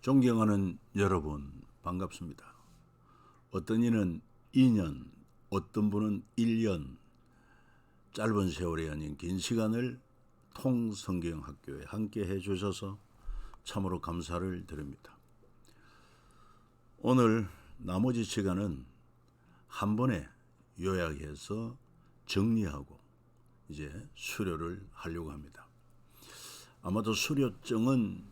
존경하는 여러분, 반갑습니다. 어떤 이는 2년, 어떤 분은 1년, 짧은 세월이 아닌 긴 시간을 통성경학교에 함께 해주셔서 참으로 감사를 드립니다. 오늘 나머지 시간은 한 번에 요약해서 정리하고 이제 수료를 하려고 합니다. 아마도 수료증은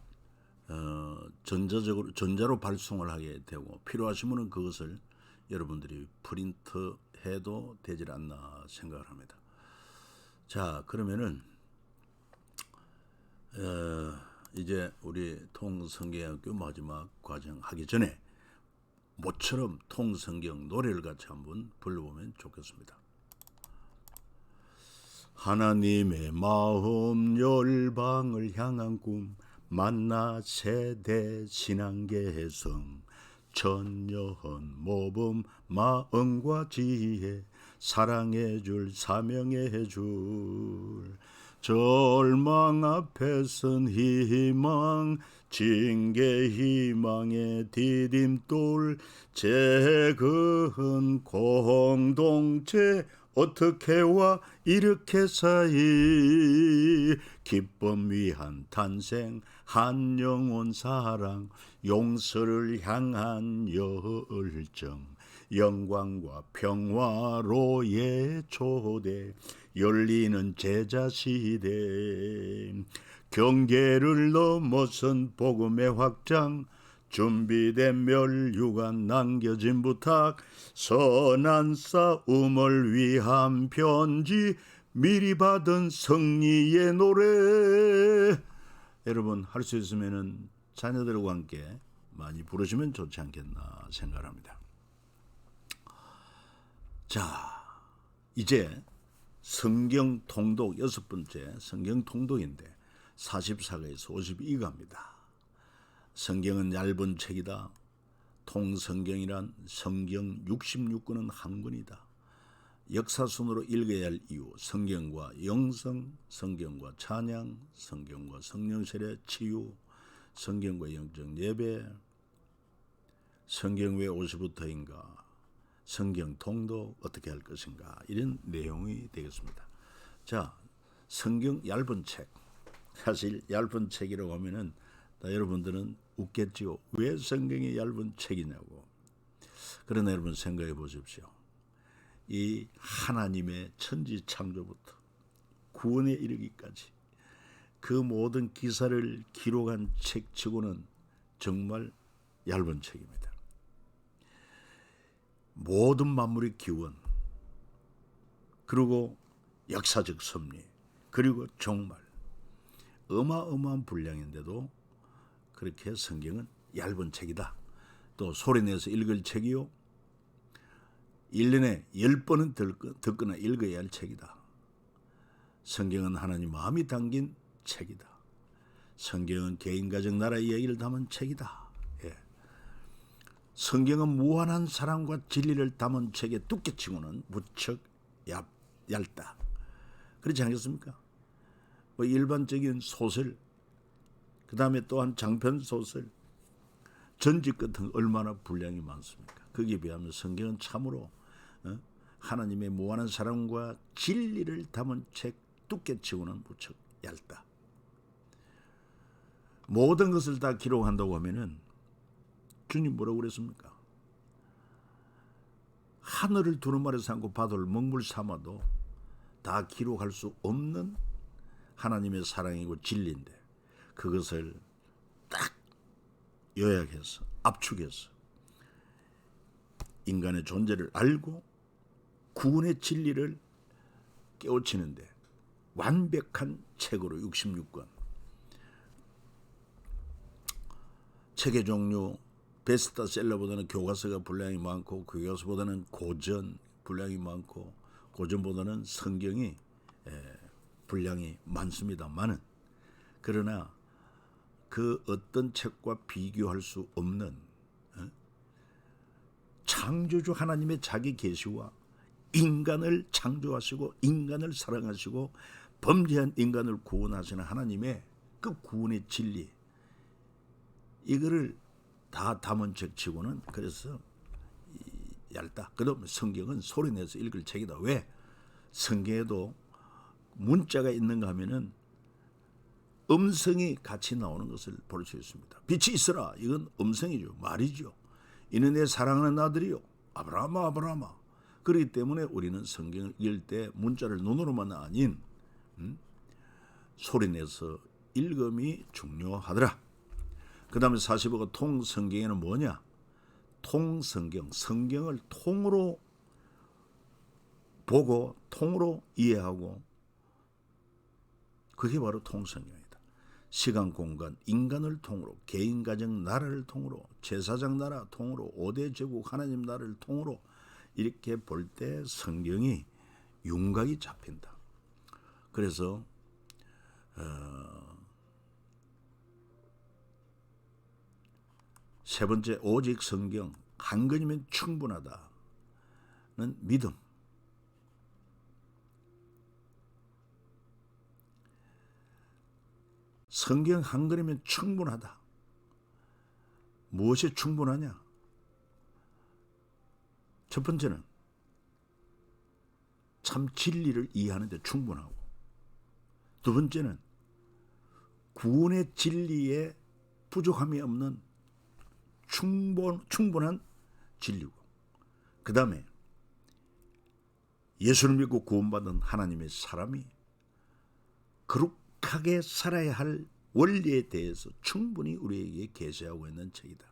전자로 발송을 하게 되고 필요하신 분은 그것을 여러분들이 프린트해도 되질 않나 생각을 합니다. 자, 그러면은 이제 우리 통성경학교 마지막 과정 하기 전에 모처럼 통성경 노래를 같이 한번 불러보면 좋겠습니다. 하나님의 마음 열방을 향한 꿈 만나 세대 신앙개성 천년 모범 마음과 지혜 사랑해 줄 사명해 줄 절망 앞에선 희망 징계 희망의 디딤돌 재근 공동체 어떻게와 이렇게 사이 기쁨 위한 탄생 한 영혼 사랑 용서를 향한 열정 영광과 평화로의 초대 열리는 제자시대 경계를 넘어선 복음의 확장 준비된 멸류관 남겨진 부탁 선한 싸움을 위한 편지 미리 받은 승리의 노래. 여러분 할 수 있으면 자녀들과 함께 많이 부르시면 좋지 않겠나 생각합니다. 자, 이제 성경 통독 6번째 성경 통독인데 44가에서 52가입니다. 성경은 얇은 책이다. 통성경이란 성경 66권은 한 권이다. 역사순으로 읽어야 할 이유, 성경과 영성, 성경과 찬양, 성경과 성령세례 치유, 성경과 영적 예배, 성경 왜 50부터인가, 성경 통독 어떻게 할 것인가 이런 내용이 되겠습니다. 자, 성경 얇은 책. 사실 얇은 책이라고 하면은 여러분들은 웃겠지요. 왜 성경이 얇은 책이냐고. 그러나 여러분 생각해 보십시오. 이 하나님의 천지 창조부터 구원에 이르기까지 그 모든 기사를 기록한 책치고는 정말 얇은 책입니다. 모든 만물의 기원, 그리고 역사적 섭리, 그리고 종말, 어마어마한 분량인데도 그렇게 성경은 얇은 책이다. 또 소리내서 읽을 책이요. 1년에 10번은 듣거나 읽어야 할 책이다. 성경은 하나님 마음이 담긴 책이다. 성경은 개인, 가정, 나라 이야기를 담은 책이다. 예. 성경은 무한한 사랑과 진리를 담은 책의 두께치고는 무척 얇다. 그렇지 않겠습니까? 뭐 일반적인 소설, 그 다음에 또한 장편 소설, 전집 같은 얼마나 분량이 많습니까? 거기에 비하면 성경은 참으로 하나님의 무한한 사랑과 진리를 담은 책 두께치고는 무척 얇다. 모든 것을 다 기록한다고 하면은 주님 뭐라고 그랬습니까? 하늘을 두루마리 삼고 바다를 먹물 삼아도 다 기록할 수 없는 하나님의 사랑이고 진리인데 그것을 딱 요약해서 압축해서 인간의 존재를 알고 구원의 진리를 깨우치는데 완벽한 책으로 66권. 책의 종류 베스트셀러보다는 교과서가 분량이 많고 교과서보다는 고전 분량이 많고 고전보다는 성경이 분량이 많습니다만은 그러나 그 어떤 책과 비교할 수 없는 창조주 하나님의 자기 계시와 인간을 창조하시고 인간을 사랑하시고 범죄한 인간을 구원하시는 하나님의 그 구원의 진리, 이거를 다 담은 책 치고는 그래서 얇다. 그다음에 성경은 소리내서 읽을 책이다. 왜? 성경에도 문자가 있는가 하면은 음성이 같이 나오는 것을 볼 수 있습니다. 빛이 있어라. 이건 음성이죠. 말이죠. 이는 내 사랑하는 아들이요. 아브라함아 아브라함아. 그렇기 때문에 우리는 성경을 읽을 때 문자를 눈으로만 아닌 소리내서 읽음이 중요하더라. 그 다음에 45가 통성경에는 뭐냐? 통성경, 성경을 통으로 보고 통으로 이해하고 그게 바로 통성경이다. 시간, 공간, 인간을 통으로, 개인, 가정, 나라를 통으로, 제사장 나라 통으로, 5대 제국 하나님 나라를 통으로 이렇게 볼 때 성경이 윤곽이 잡힌다. 그래서 세 번째, 오직 성경 한 권이면 충분하다는 믿음. 성경 한 권이면 충분하다. 무엇이 충분하냐? 첫 번째는 참 진리를 이해하는 데 충분하고, 두 번째는 구원의 진리에 부족함이 없는 충분한 진리고, 그 다음에 예수를 믿고 구원받은 하나님의 사람이 거룩하게 살아야 할 원리에 대해서 충분히 우리에게 계시하고 있는 책이다.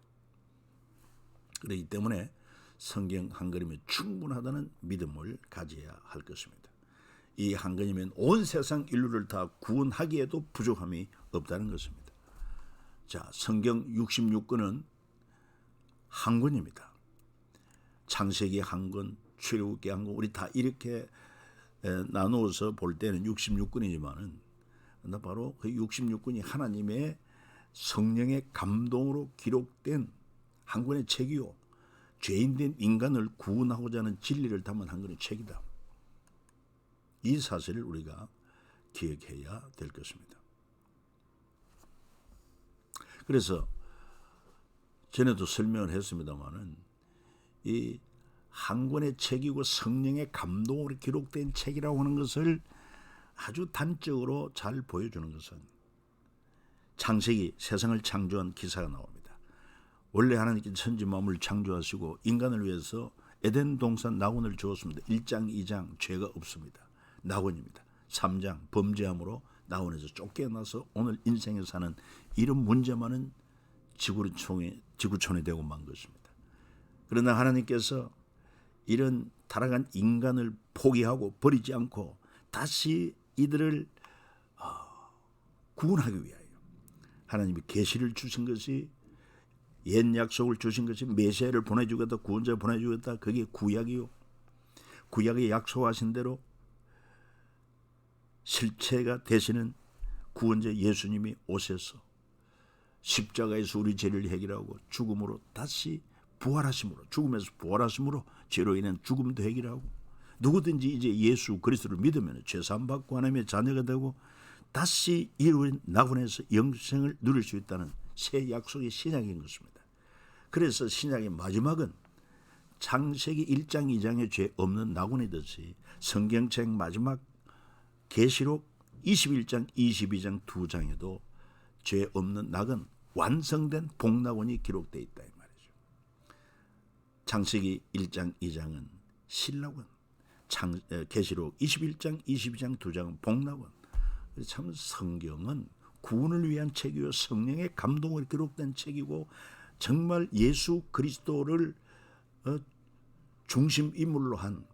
그렇기 때문에 성경 한 권이면 충분하다는 믿음을 가져야 할 것입니다. 이 한 권이면 온 세상 인류를 다 구원하기에도 부족함이 없다는 것입니다. 자, 성경 66권은 한 권입니다. 창세기 한 권, 출애굽기 한 권, 우리 다 이렇게 나누어서 볼 때는 66권이지만은 바로 그 66권이 하나님의 성령의 감동으로 기록된 한 권의 책이요, 죄인된 인간을 구원하고자 하는 진리를 담은 한 권의 책이다. 이 사실을 우리가 기억해야 될 것입니다. 그래서 전에도 설명을 했습니다마는 이 한 권의 책이고 성령의 감동으로 기록된 책이라고 하는 것을 아주 단적으로 잘 보여주는 것은 창세기, 세상을 창조한 기사가 나옵니다. 원래 하나님께서 천지 만물을 창조하시고 인간을 위해서 에덴 동산 낙원을 주었습니다. 1장, 2장 죄가 없습니다. 낙원입니다. 3장 범죄함으로 낙원에서 쫓겨나서 오늘 인생에 사는 이런 문제만은 지구촌이 되고 만 것입니다. 그러나 하나님께서 이런 타락한 인간을 포기하고 버리지 않고 다시 이들을 구원하기 위하여 하나님이 계시를 주신 것이, 옛 약속을 주신 것이 메시아를 보내주겠다, 구원자를 보내주겠다, 그게 구약이요. 구약에 약속하신 대로 실체가 되시는 구원자 예수님이 오셔서 십자가에서 우리 죄를 해결하고 죽음으로 다시 부활하심으로, 죽음에서 부활하심으로 죄로 인한 죽음도 해결하고, 누구든지 이제 예수 그리스도를 믿으면 죄사함 받고 하나님의 자녀가 되고 다시 이루어진 낙원에서 영생을 누릴 수 있다는 새 약속의 신약인 것입니다. 그래서 신약의 마지막은 창세기 1장 2장에 죄 없는 낙원이듯이 성경책 마지막 계시록 21장 22장 두 장에도 죄 없는 낙원, 완성된 복낙원이 기록되어 있다 이 말이죠. 창세기 1장 2장은 신낙원, 계시록 21장 22장 두 장은 복낙원. 참 성경은 구원을 위한 책이요, 성령의 감동을 기록된 책이고, 정말 예수 그리스도를 중심 인물로 한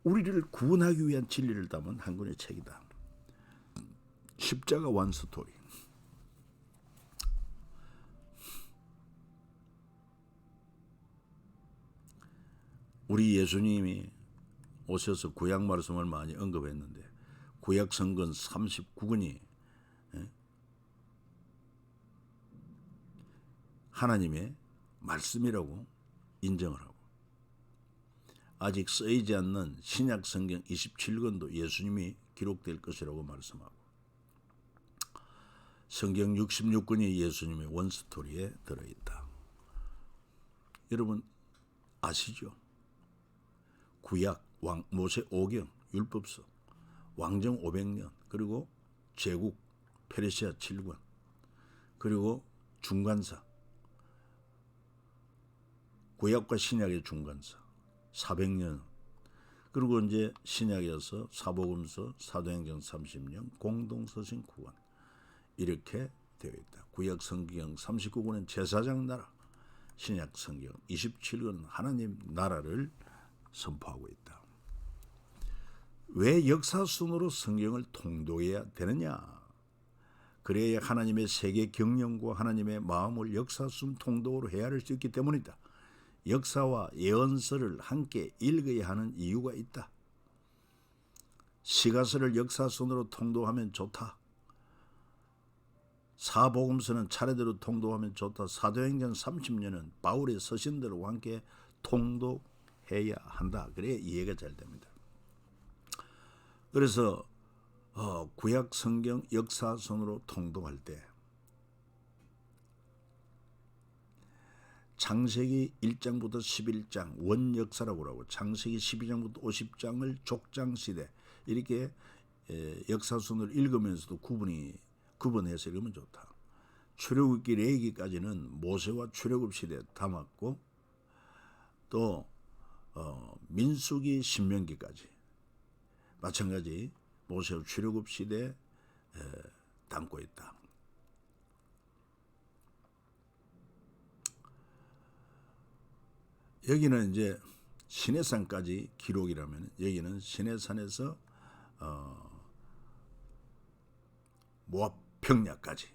우리를 구원하기 위한 진리를 담은 한 권의 책이다. 십자가 원스토리. 우리 예수님이 오셔서 구약 말씀을 많이 언급했는데 구약 성경 39권이 하나님의 말씀이라고 인정을 하고, 아직 쓰이지 않는 신약 성경 27권도 예수님이 기록될 것이라고 말씀하고, 성경 66권이 예수님의 원스토리에 들어있다. 여러분 아시죠? 구약, 모세 5경, 율법서, 왕정 500년, 그리고 제국, 페르시아 7권, 그리고 중간사, 구약과 신약의 중간사 400년, 그리고 이제 신약에서 사복음서, 사도행전 30년, 공동서신 9권 이렇게 되어 있다. 구약 성경 39권은 제사장 나라, 신약 성경 27권은 하나님 나라를 선포하고 있다. 왜 역사순으로 성경을 통독해야 되느냐? 그래야 하나님의 세계 경영과 하나님의 마음을 역사순 통독으로 헤아릴 수 있기 때문이다. 역사와 예언서를 함께 읽어야 하는 이유가 있다. 시가서를 역사순으로 통독하면 좋다. 사복음서는 차례대로 통독하면 좋다. 사도행전 30년은 바울의 서신들과 함께 통독해야 한다. 그래야 이해가 잘 됩니다. 그래서 구약 성경 역사순으로 통독할 때 창세기 1장부터 11장 원역사라고 하고 창세기 12장부터 50장을 족장시대 이렇게 역사순을 읽으면서도 구분해서 읽으면 좋다. 출애굽기 레위기까지는 모세와 출애굽 시대에 담았고 또 민수기 신명기까지 마찬가지 모세와 출애굽 시대에 담고 있다. 여기는 이제 시내산까지 기록이라면 여기는 시내산에서 모압 평야까지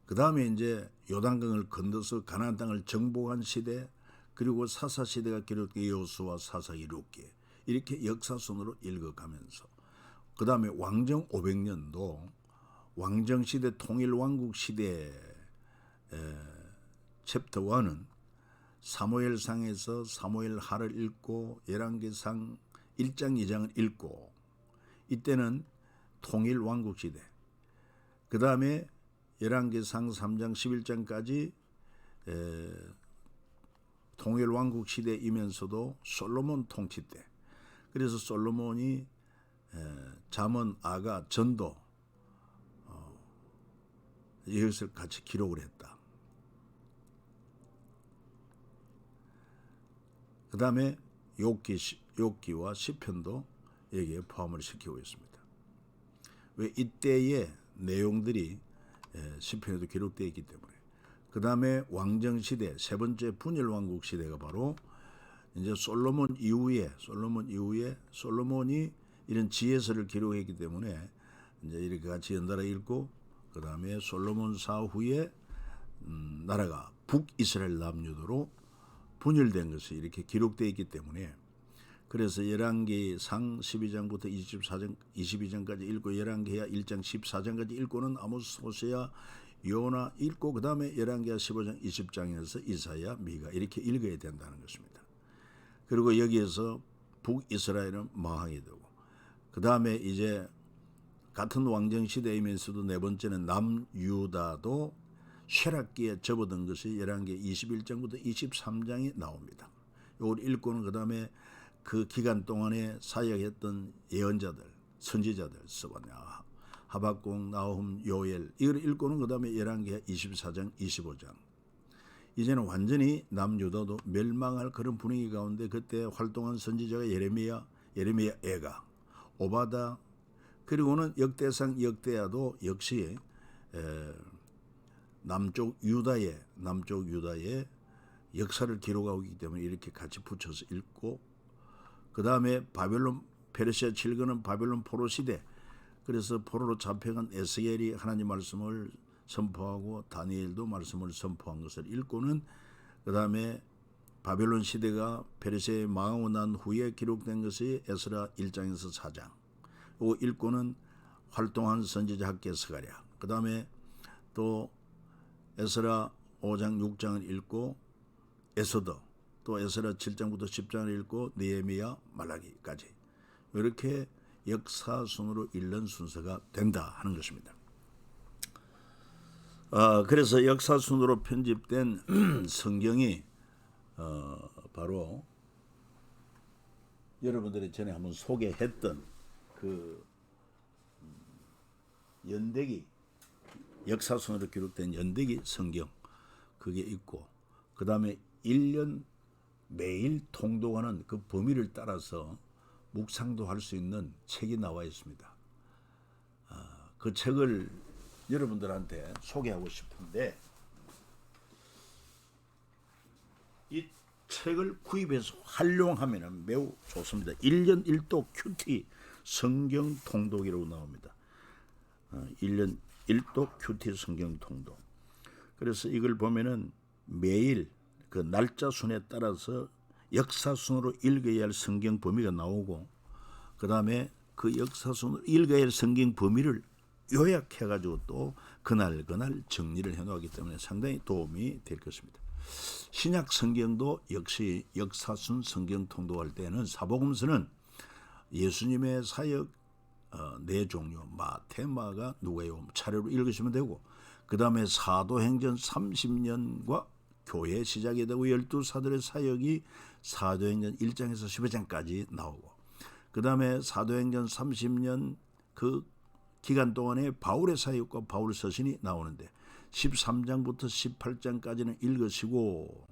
그 다음에 이제 요단강을 건너서 가나안 땅을 정복한 시대 그리고 사사 시대가 기록된 여호수아 사사기 룻기 이렇게 역사순으로 읽어가면서 그 다음에 왕정 500년도 왕정시대 통일왕국시대 챕터 1은 사무엘상에서 사무엘하를 읽고 열왕기상 1장 2장을 읽고 이때는 통일왕국시대 그 다음에 열왕기상 3장 11장까지 통일왕국시대이면서도 솔로몬 통치 때 그래서 솔로몬이 잠언, 아가, 전도 이것을 같이 기록을 했다. 그 다음에 욥기와 시편도 여기에 포함을 시키고 있습니다. 왜 이때의 내용들이 시편에도 기록되어 있기 때문에. 그 다음에 왕정시대 세 번째 분열왕국 시대가 바로 이제 솔로몬 이후에 솔로몬이 이런 지혜서를 기록했기 때문에 이제 이렇게 같이 연달아 읽고 그 다음에 솔로몬 사후에 나라가 북이스라엘 남유도로 분열된 것이 이렇게 기록되어 있기 때문에 그래서 열왕기상 12장부터 22장까지 읽고 열왕기하 1장 14장까지 읽고는 아모스, 호세아, 요나 읽고 그 다음에 열왕기하 15장 20장에서 이사야, 미가 이렇게 읽어야 된다는 것입니다. 그리고 여기에서 북이스라엘은 망하게 되고 그 다음에 이제 같은 왕정시대이면서도 네 번째는 남유다도 쇠락기에 접어든 것이 열왕기 21장부터 23장이 나옵니다. 이걸 읽고는 그 다음에 그 기간 동안에 사역했던 예언자들, 선지자들 서바냐, 하박국, 나훔, 요엘 이걸 읽고는 그 다음에 열왕기 24장, 25장 이제는 완전히 남유다도 멸망할 그런 분위기 가운데 그때 활동한 선지자가 예레미야 애가, 오바다 그리고는 역대상 역대야도 역시 남쪽 유다의 역사를 기록하고 있기 때문에 이렇게 같이 붙여서 읽고 그 다음에 바벨론 페르시아 7권은 바벨론 포로 시대 그래서 포로로 잡혀간 에스겔이 하나님 말씀을 선포하고 다니엘도 말씀을 선포한 것을 읽고는 그 다음에 바벨론 시대가 페르시아에 망하고 난 후에 기록된 것이 에스라 1장에서 4장 그리고 읽고는 활동한 선지자 학계 스가랴 그 다음에 또 에스라 5장 6장을 읽고 에스더 또 에스라 7장부터 10장을 읽고 느헤미야 말라기까지 이렇게 역사순으로 읽는 순서가 된다 하는 것입니다. 그래서 역사순으로 편집된 성경이 바로 여러분들이 전에 한번 소개했던 그 연대기, 역사순으로 기록된 연대기 성경, 그게 있고, 그 다음에 1년 매일 통독하는 그 범위를 따라서 묵상도 할 수 있는 책이 나와 있습니다. 그 책을 여러분들한테 소개하고 싶은데, 이 책을 구입해서 활용하면 매우 좋습니다. 1년 1독 큐티 성경 통독이라고 나옵니다. 1년 1독 큐티 성경 통독. 그래서 이걸 보면은 매일 그 날짜 순에 따라서 역사 순으로 읽어야 할 성경 범위가 나오고, 그 다음에 그 역사 순으로 읽어야 할 성경 범위를 요약해가지고 또 그날 정리를 해놓기 때문에 상당히 도움이 될 것입니다. 신약 성경도 역시 역사순 성경 통독할 때는 사복음서는 예수님의 사역 네 종류, 마태, 마가, 누가요 차례로 읽으시면 되고, 그 다음에 사도행전 30년과 교회 시작이 되고 12사들의 사역이 사도행전 1장에서 15장까지 나오고, 그 다음에 사도행전 30년 그 기간 동안에 바울의 사역과 바울 서신이 나오는데 13장부터 18장까지는 읽으시고,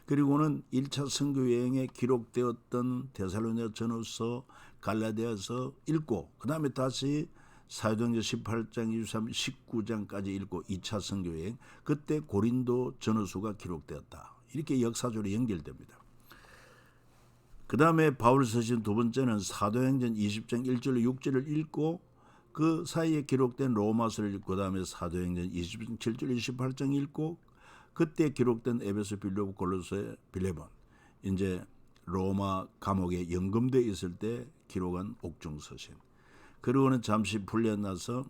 그리고는 1차 선교 여행에 기록되었던 데살로니가 전후서, 갈라디아서 읽고, 그 다음에 다시 사도행전 18장, 23, 19장까지 읽고 2차 선교 여행, 그때 고린도 전후서가 기록되었다. 이렇게 역사적으로 연결됩니다. 그 다음에 바울 서신 두 번째는 사도행전 20장 1절로 6절을 읽고, 그 사이에 기록된 로마서를 읽고, 그 다음에 사도행전 20장 7절 28장 읽고, 그때 기록된 에베소, 빌립보, 골로새, 빌레몬, 이제 로마 감옥에 연금되어 있을 때 기록한 옥중서신, 그리고는 잠시 풀려나서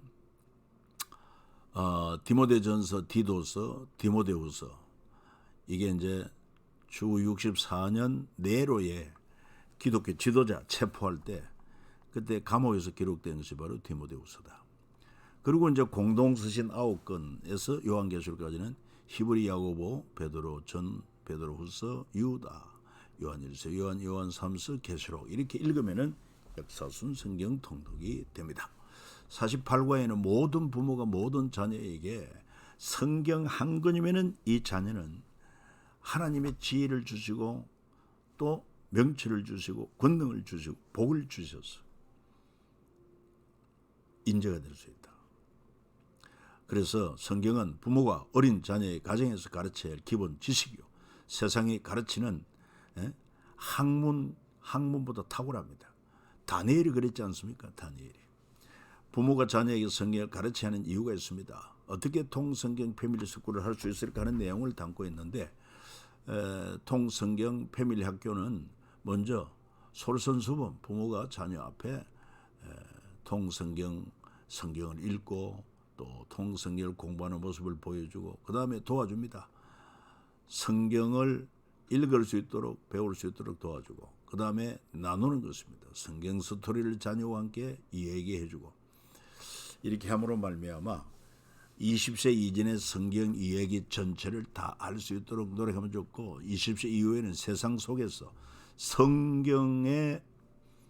디모데전서, 디도서, 디모데후서, 이게 이제 주 64년 네로의 기독교 지도자 체포할 때 그때 감옥에서 기록된 것이 바로 디모데후서다. 그리고 이제 공동서신 9권에서 요한계시록까지는 히브리, 야고보, 베드로 전, 베드로후서, 유다, 요한일서, 요한삼서, 계시록, 이렇게 읽으면은 역사순 성경 통독이 됩니다. 48과에는 모든 부모가 모든 자녀에게 성경 한 권이면은 이 자녀는 하나님의 지혜를 주시고 또 명철을 주시고 권능을 주시고 복을 주셔서 인재가 될 수 있다. 그래서 성경은 부모가 어린 자녀의 가정에서 가르쳐야 할 기본 지식이요, 세상이 가르치는 학문보다 탁월합니다. 다니엘이 그랬지 않습니까? 다니엘이. 부모가 자녀에게 성경을 가르쳐야 하는 이유가 있습니다. 어떻게 통성경 패밀리 스쿨을 할 수 있을까 하는 내용을 담고 있는데, 통성경 패밀리 학교는 먼저 솔선수범, 부모가 자녀 앞에 성경을 읽고 또 통성경을 공부하는 모습을 보여주고, 그 다음에 도와줍니다. 성경을 읽을 수 있도록, 배울 수 있도록 도와주고, 그 다음에 나누는 것입니다. 성경 스토리를 자녀와 함께 이야기해주고, 이렇게 함으로 말미암아 20세 이전의 성경 이야기 전체를 다 알 수 있도록 노력하면 좋고, 20세 이후에는 세상 속에서 성경의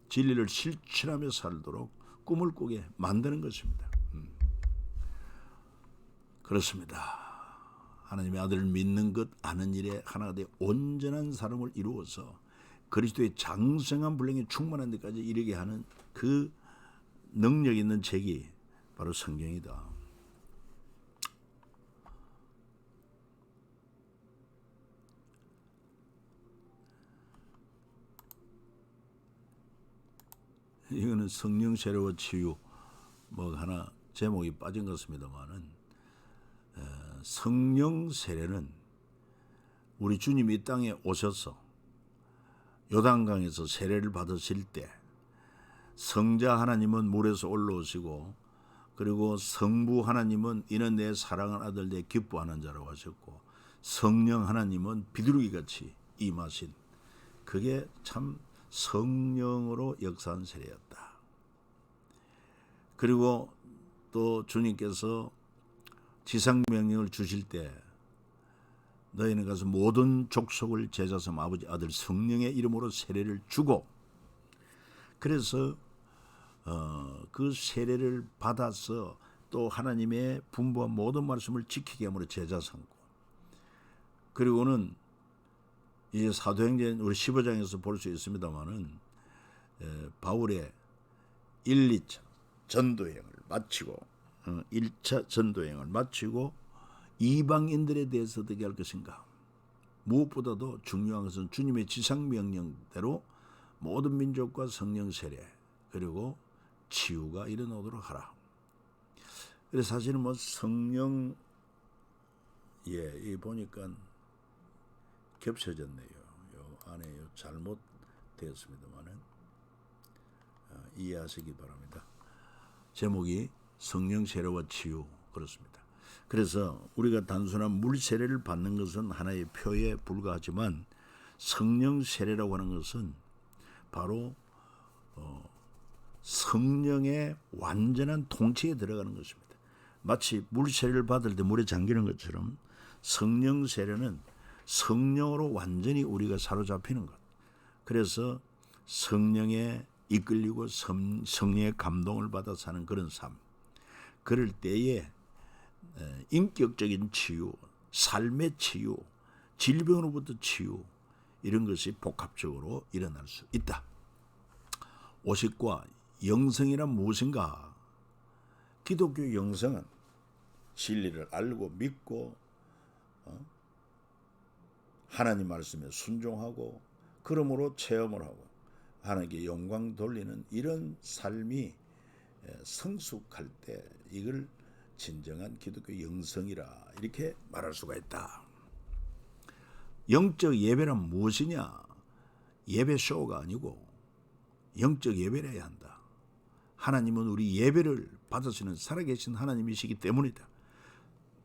진리를 실천하며 살도록 꿈을 꾸게 만드는 것입니다. 그렇습니다. 하나님의 아들을 믿는 것, 아는 일에 하나가 되어 온전한 사람을 이루어서 그리스도의 장성한 분량에 충만한 데까지 이르게 하는 그 능력 있는 책이 바로 성경이다. 이거는 성령 세례와 치유 뭐 하나 제목이 빠진 것 같습니다만은, 성령 세례는 우리 주님이 이 땅에 오셔서 요단강에서 세례를 받으실 때 성자 하나님은 물에서 올라오시고, 그리고 성부 하나님은 이는 내 사랑하는 아들 내 기뻐하는 자라고 하셨고, 성령 하나님은 비둘기같이 임하신, 그게 참 성령으로 역사한 세례였다. 그리고 또 주님께서 지상 명령을 주실 때 너희는 가서 모든 족속을 제자 삼 아버지 아들 성령의 이름으로 세례를 주고, 그래서 그 세례를 받아서 또 하나님의 분부한 모든 말씀을 지키게 함으로 제자 삼고, 그리고는 이제 사도행전 우리 15장에서 볼 수 있습니다만은 바울의 1, 2차 전도여행을 마치고 1차 전도여행을 마치고 이방인들에 대해서 어떻게 할 것인가. 무엇보다도 중요한 것은 주님의 지상명령대로 모든 민족과 성령 세례 그리고 치유가 일어나도록 하라. 그래서 사실은 뭐 성령 이 보니까 겹쳐졌네요. 요 안에 잘못되었습니다만은 이해하시기 바랍니다. 제목이 성령 세례와 치유 그렇습니다. 그래서 우리가 단순한 물 세례를 받는 것은 하나의 표에 불과하지만 성령 세례라고 하는 것은 바로 성령의 완전한 통치에 들어가는 것입니다. 마치 물 세례를 받을 때 물에 잠기는 것처럼 성령 세례는 성령으로 완전히 우리가 사로잡히는 것. 그래서 성령에 이끌리고 성령의 감동을 받아 사는 그런 삶. 그럴 때에 인격적인 치유, 삶의 치유, 질병으로부터 치유, 이런 것이 복합적으로 일어날 수 있다. 오십과 영성이란 무엇인가? 기독교 영성은 진리를 알고 믿고 하나님 말씀에 순종하고 그러므로 체험을 하고 하나님께 영광 돌리는 이런 삶이 성숙할 때 이걸 진정한 기독교 영성이라 이렇게 말할 수가 있다. 영적 예배란 무엇이냐? 예배 쇼가 아니고 영적 예배를 해야 한다. 하나님은 우리 예배를 받으시는 살아계신 하나님이시기 때문이다.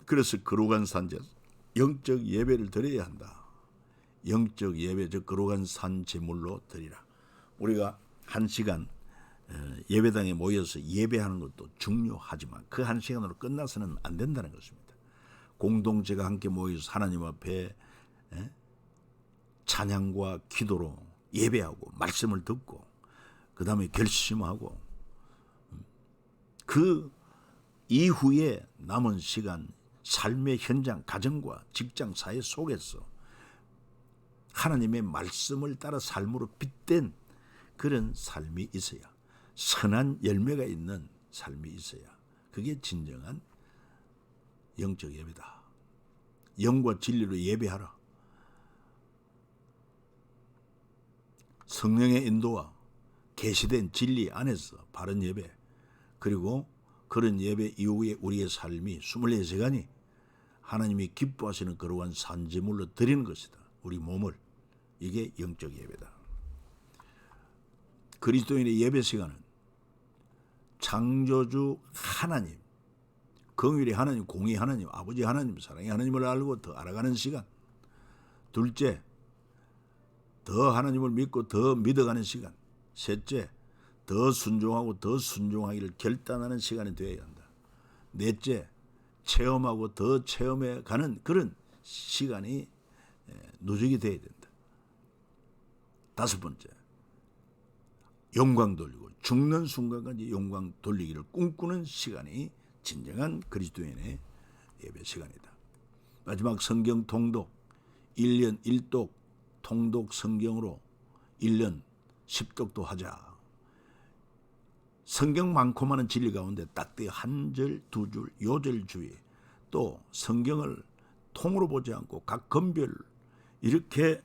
그래서 거룩한 산제 영적 예배를 드려야 한다. 영적 예배, 즉 거룩한 산 제물로 드리라. 우리가 1시간 예배당에 모여서 예배하는 것도 중요하지만 그 1시간으로 끝나서는 안 된다는 것입니다. 공동체가 함께 모여서 하나님 앞에 찬양과 기도로 예배하고 말씀을 듣고 그 다음에 결심하고 그 이후에 남은 시간 삶의 현장, 가정과 직장, 사회 속에서 하나님의 말씀을 따라 삶으로 빗댄 그런 삶이 있어야, 선한 열매가 있는 삶이 있어야 그게 진정한 영적 예배다. 영과 진리로 예배하라. 성령의 인도와 계시된 진리 안에서 바른 예배, 그리고 그런 예배 이후에 우리의 삶이 24시간이 하나님이 기뻐하시는 거룩한 산제물로 드리는 것이다. 우리 몸을. 이게 영적 예배다. 그리스도인의 예배 시간은 창조주 하나님, 긍휼의 하나님, 공의 하나님, 아버지 하나님, 사랑의 하나님을 알고 더 알아가는 시간. 둘째, 더 하나님을 믿고 더 믿어가는 시간. 셋째, 더 순종하고 더 순종하기를 결단하는 시간이 되어야 한다. 넷째, 체험하고 더 체험해가는 그런 시간이 누적이 되어야 된다. 다섯 번째, 영광 돌리고 죽는 순간까지 영광 돌리기를 꿈꾸는 시간이 진정한 그리스도인의 예배 시간이다. 마지막 성경 통독, 1년 1독 통독 성경으로 1년 10독도 하자. 성경 많고 많은 진리 가운데 딱히 한 절, 두 줄, 요절 주의, 또 성경을 통으로 보지 않고 각 건별 이렇게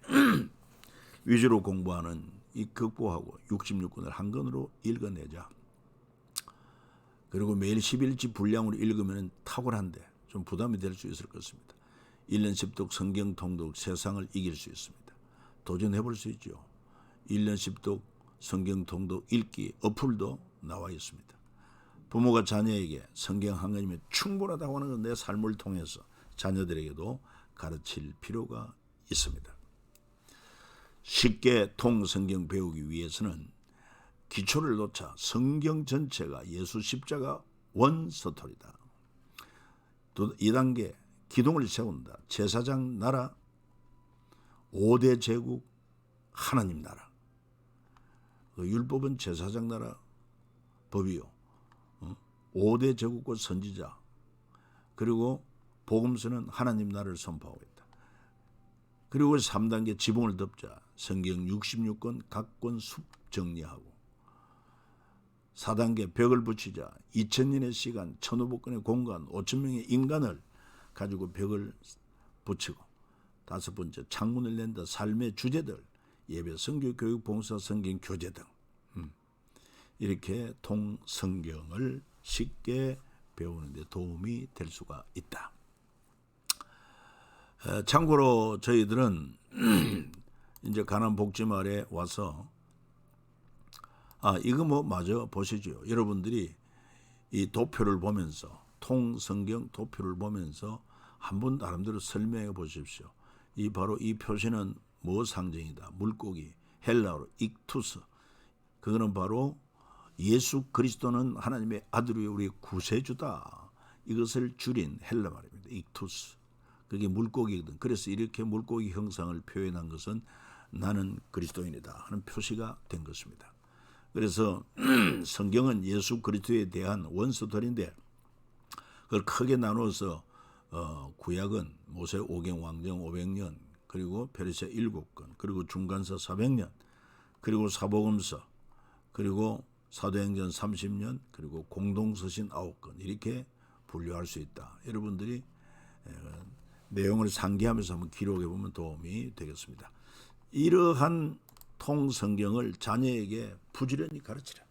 위주로 공부하는 이 극보하고 66권을 한 권으로 읽어내자. 그리고 매일 11지 분량으로 읽으면 탁월한데 좀 부담이 될 수 있을 것입니다. 1년 10독 성경 통독 세상을 이길 수 있습니다. 도전해 볼 수 있죠. 1년 10독 성경 통독 읽기 어플도 나와 있습니다. 부모가 자녀에게 성경 한 권이면 충분하다고 하는 건 내 삶을 통해서 자녀들에게도 가르칠 필요가 있습니다. 쉽게 통성경 배우기 위해서는 기초를 놓자 성경 전체가 예수 십자가 원스토리다. 또 2단계 기둥을 세운다. 제사장 나라, 5대 제국, 하나님 나라. 그 율법은 제사장 나라 법이요. 5대 제국과 선지자, 그리고 복음서는 하나님 나라를 선포하고 있다. 그리고 3단계 지붕을 덮자. 성경 66권 각권 숲 정리하고, 4단계 벽을 붙이자. 2000년의 시간, 1500건의 공간, 5000명의 인간을 가지고 벽을 붙이고, 5번째 창문을 낸다. 삶의 주제들, 예배, 선교, 교육, 봉사, 성경, 교제 등 이렇게 통성경을 쉽게 배우는 데 도움이 될 수가 있다. 참고로 저희들은 이제 가난 복지마을에 와서 이거 뭐 마저 보시죠. 여러분들이 이 도표를 보면서, 통성경 도표를 보면서 한번 나름대로 설명해 보십시오. 바로 이 표시는 뭐 상징이다. 물고기, 헬라어로 익투스. 그거는 바로 예수 그리스도는 하나님의 아들이 우리 구세주다. 이것을 줄인 헬라 말입니다. 익투스. 그게 물고기거든. 그래서 이렇게 물고기 형상을 표현한 것은 나는 그리스도인이다 하는 표시가 된 것입니다. 그래서 성경은 예수 그리스도에 대한 원서들인데, 그걸 크게 나누어서 구약은 모세 오경 왕정 500년, 그리고 페르시아 7권, 그리고 중간서 400년, 그리고 사복음서, 그리고 사도행전 30년, 그리고 공동서신 9권, 이렇게 분류할 수 있다. 여러분들이 내용을 상기하면서 한번 기록해 보면 도움이 되겠습니다. 이러한 통성경을 자녀에게 부지런히 가르치라.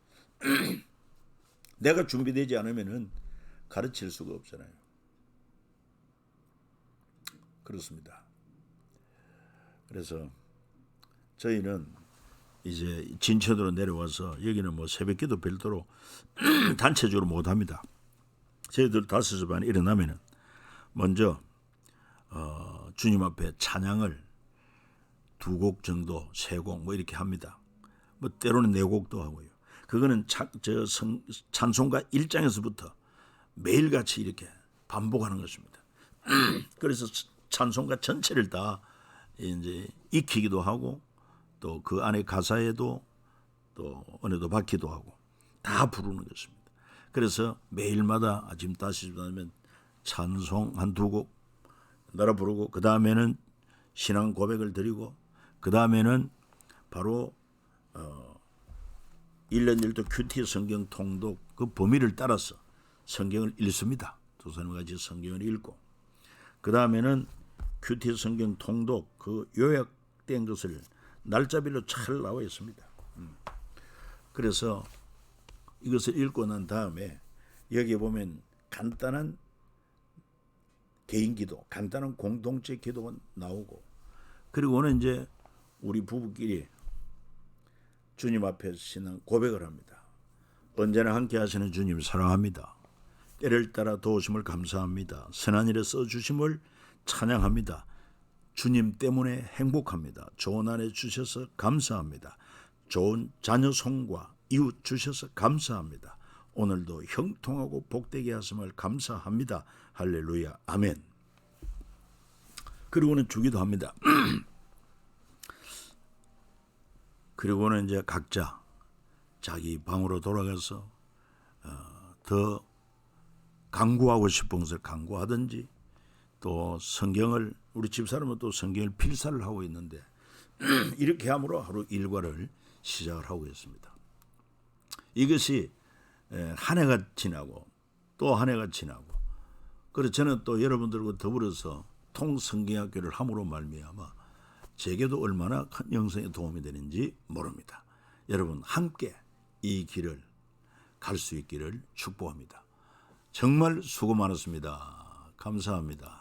내가 준비되지 않으면 가르칠 수가 없잖아요. 그렇습니다. 그래서 저희는 이제 진천으로 내려와서, 여기는 뭐 새벽기도 별도로 단체적으로 못합니다. 저희들 5시 반에 일어나면은 먼저 주님 앞에 찬양을 2곡 정도, 3곡 뭐 이렇게 합니다. 뭐 때로는 4곡도 하고요. 그거는 찬송가 1장에서부터 매일같이 이렇게 반복하는 것입니다. 그래서 찬송가 전체를 다 이제 익히기도 하고, 또 그 안에 가사에도 또 은혜도 받기도 하고 다 부르는 것입니다. 그래서 매일마다 아침 5시 되면 찬송 한 2곡 나라 부르고, 그 다음에는 신앙 고백을 드리고, 그 다음에는 바로 1년 1도 큐티 성경 통독 그 범위를 따라서 성경을 읽습니다. 도사님과 같이 성경을 읽고, 그 다음에는 큐티 성경 통독 그 요약된 것을 날짜별로 잘 나와 있습니다. 그래서 이것을 읽고 난 다음에 여기에 보면 간단한 개인기도, 간단한 공동체 기도가 나오고, 그리고는 이제 우리 부부끼리 주님 앞에 신앙 고백을 합니다. 언제나 함께 하시는 주님 사랑합니다. 때를 따라 도우심을 감사합니다. 선한 일에 써주심을 찬양합니다. 주님 때문에 행복합니다. 좋은 아내 주셔서 감사합니다. 좋은 자녀 손과 이웃 주셔서 감사합니다. 오늘도 형통하고 복되게 하심을 감사합니다. 할렐루야, 아멘. 그리고는 주기도 합니다. 그리고는 이제 각자 자기 방으로 돌아가서 더 강구하고 싶은 것을 강구하든지, 또 성경을, 우리 집사람은 또 성경을 필사를 하고 있는데 이렇게 함으로 하루 일과를 시작을 하고 있습니다. 이것이 한 해가 지나고 또 한 해가 지나고, 그래서 저는 또 여러분들과 더불어서 통성경학교를 함으로 말미암아 제게도 얼마나 큰 영성에 도움이 되는지 모릅니다. 여러분 함께 이 길을 갈 수 있기를 축복합니다. 정말 수고 많았습니다. 감사합니다.